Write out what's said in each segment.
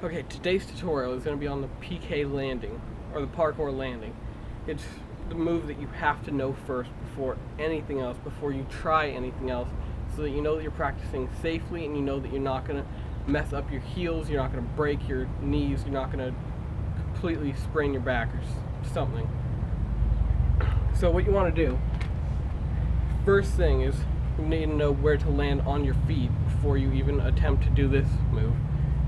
Okay, today's tutorial is going to be on the PK landing, or the parkour landing. It's the move that you have to know first before anything else, before you try anything else, so that you know that you're practicing safely and you know that you're not going to mess up your heels, you're not going to break your knees, you're not going to completely sprain your back or something. So what you want to do, first thing is you need to know where to land on your feet before you even attempt to do this move.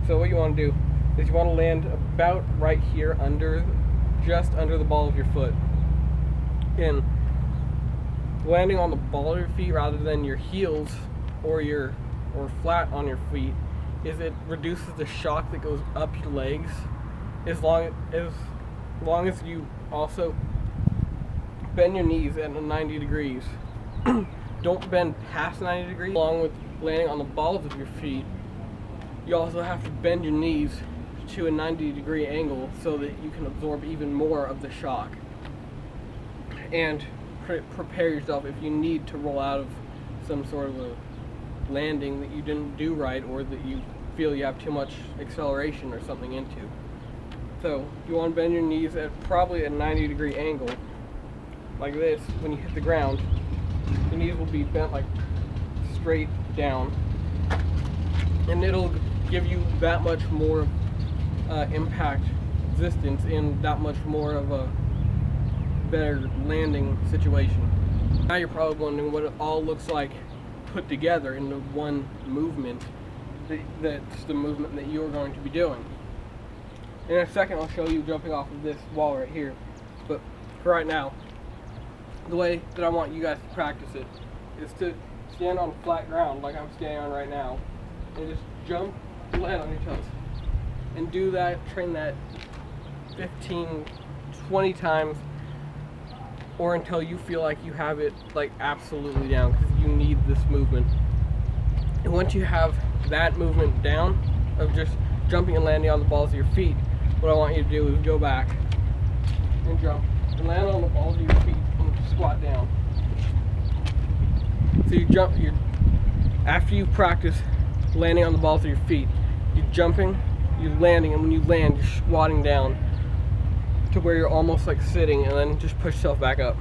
So what you want to do is you want to land about right here, just under the ball of your foot. And landing on the ball of your feet rather than your heels or flat on your feet it reduces the shock that goes up your legs, as long as you also bend your knees at 90 degrees. Don't bend past 90 degrees. Along with landing on the balls of your feet, you also have to bend your knees to a 90-degree angle so that you can absorb even more of the shock. And prepare yourself if you need to roll out of some sort of a landing that you didn't do right, or that you feel you have too much acceleration or something into. So you want to bend your knees at probably a 90-degree angle, like this. When you hit the ground, your knees will be bent like straight down, and it'll give you that much more impact resistance and that much more of a better landing situation. Now you're probably wondering what it all looks like put together into one movement. That's the movement that you're going to be doing. In a second I'll show you jumping off of this wall right here, but for right now, the way that I want you guys to practice it is to stand on flat ground like I'm standing on right now, and just jump and land on your toes. And do that, train that 15, 20 times, or until you feel like you have it like absolutely down, because you need this movement. And once you have that movement down of just jumping and landing on the balls of your feet, what I want you to do is go back and jump and land on the balls of your feet and squat down. So you jump, after you practice landing on the balls of your feet, you're jumping, you're landing, and when you land, you're squatting down to where you're almost like sitting, and then just push yourself back up.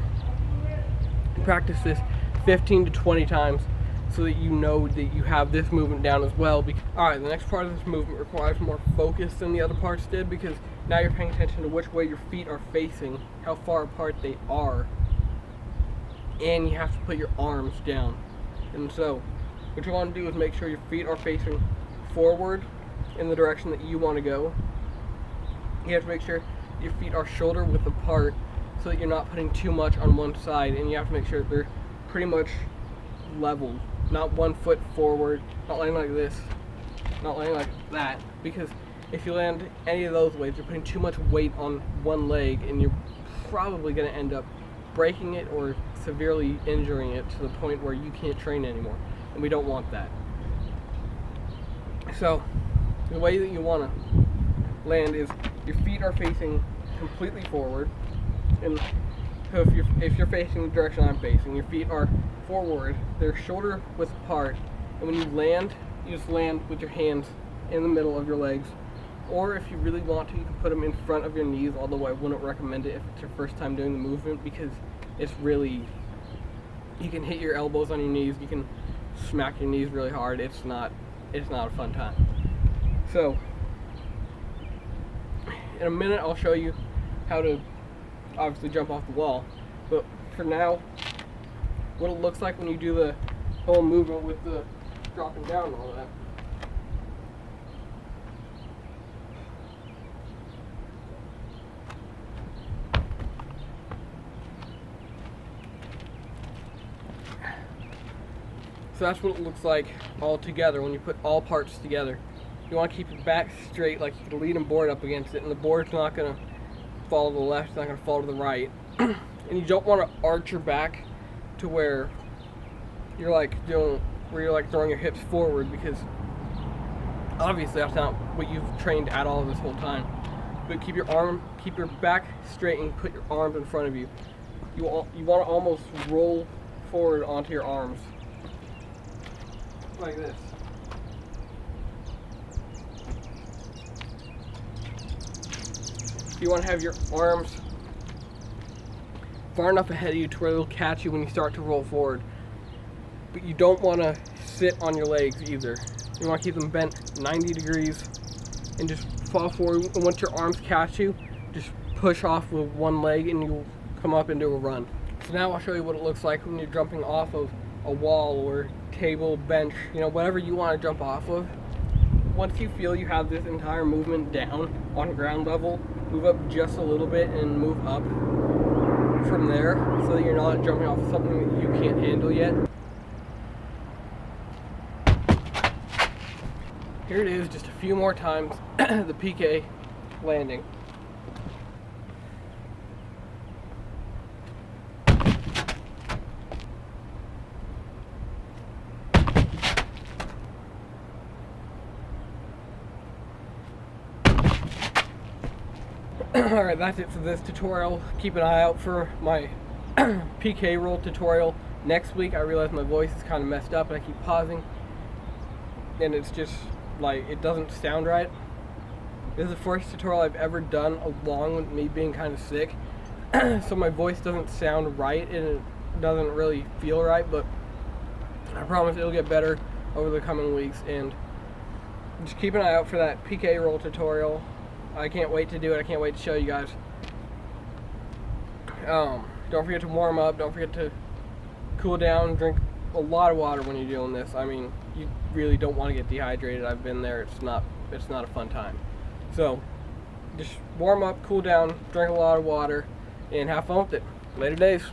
Practice this 15 to 20 times so that you know that you have this movement down as well. Alright, the next part of this movement requires more focus than the other parts did, because now you're paying attention to which way your feet are facing, how far apart they are, and you have to put your arms down. And so what you want to do is make sure your feet are facing forward in the direction that you want to go. You have to make sure your feet are shoulder width apart so that you're not putting too much on one side, and you have to make sure that they're pretty much level, not 1 foot forward, not landing like this, not landing like that, because if you land any of those ways, you're putting too much weight on one leg, and you're probably going to end up breaking it or severely injuring it to the point where you can't train anymore, and we don't want that. So the way that you want to land is your feet are facing completely forward, and so if you're facing the direction I'm facing, your feet are forward, they're shoulder width apart, and when you land, you just land with your hands in the middle of your legs. Or if you really want to, you can put them in front of your knees, although I wouldn't recommend it if it's your first time doing the movement, because it's really, you can hit your elbows on your knees, you can smack your knees really hard. It's not a fun time. So in a minute I'll show you how to obviously jump off the wall, but for now, what it looks like when you do the whole movement with the dropping down and all that. So that's what it looks like all together when you put all parts together. You want to keep your back straight, like you can lean a board up against it, and the board's not going to fall to the left, it's not going to fall to the right. And you don't want to arch your back to where you're like throwing your hips forward, because obviously that's not what you've trained at all this whole time. But keep your back straight and put your arms in front of you. You want to almost roll forward onto your arms like this. You want to have your arms far enough ahead of you to where they'll catch you when you start to roll forward. But you don't want to sit on your legs either. You want to keep them bent 90 degrees and just fall forward. And once your arms catch you, just push off with one leg and you'll come up into a run. So now I'll show you what it looks like when you're jumping off of a wall or table, bench, whatever you want to jump off of. Once you feel you have this entire movement down on ground level, move up just a little bit and move up from there so that you're not jumping off of something that you can't handle yet. Here it is, just a few more times, the PK landing. Alright, that's it for this tutorial. Keep an eye out for my PK roll tutorial next week. I realize my voice is kind of messed up and I keep pausing. And it's just, like, it doesn't sound right. This is the first tutorial I've ever done along with me being kind of sick. So my voice doesn't sound right and it doesn't really feel right, but I promise it'll get better over the coming weeks. And just keep an eye out for that PK roll tutorial. I can't wait to do it. I can't wait to show you guys. Don't forget to warm up. Don't forget to cool down. Drink a lot of water when you're doing this. I mean, you really don't want to get dehydrated. I've been there. It's not a fun time. So just warm up, cool down, drink a lot of water, and have fun with it. Later days.